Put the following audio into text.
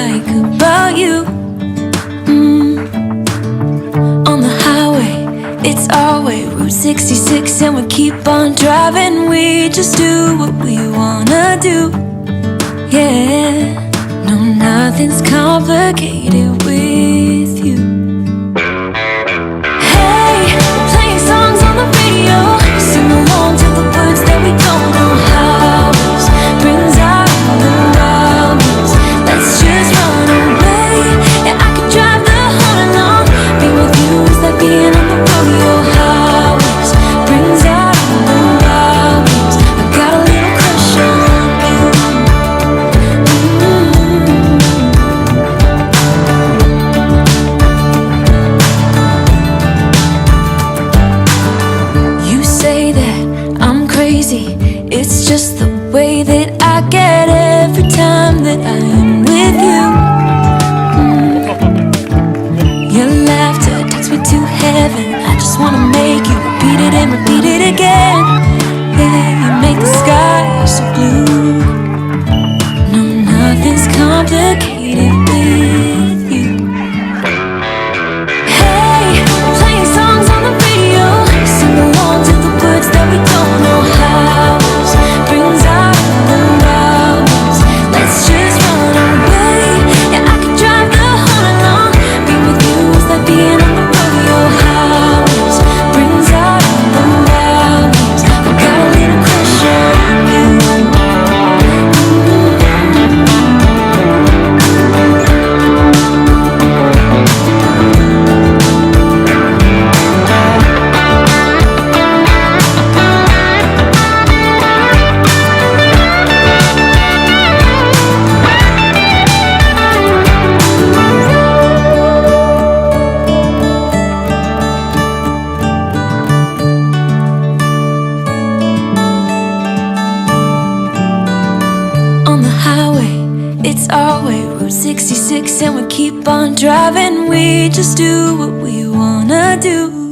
like about you. On the highway, it's our way, Route 66, and we keep on driving. We just do what we wanna do. Yeah, no, nothing's complicated with you. Hey, playing songs on the radio, sing along to the words that we don't know how. Brings out the wildness. Let's just run away. Yeah, I could drive the whole along. Being with you is like being on the rodeo highways. Brings out the wildness. I got a little crush on you. You say that I'm crazy. It's just the way that I get every time that I am with you. Your laughter takes me to heaven. I just wanna make you repeat it and repeat it again. Yeah, you make the sky so blue. No, nothing's complicated with you. Hey, playing songs on the radio, sing along to the words that we don't know how. Brings out the wildness. Let's just run away. Yeah, I could drive the whole along. Being with you is like being on the rodeo highways. Brings out the wildness. I got a little crush on you. On the highway, it's our way, Route 66, and we keep on driving. We just do what we wanna do.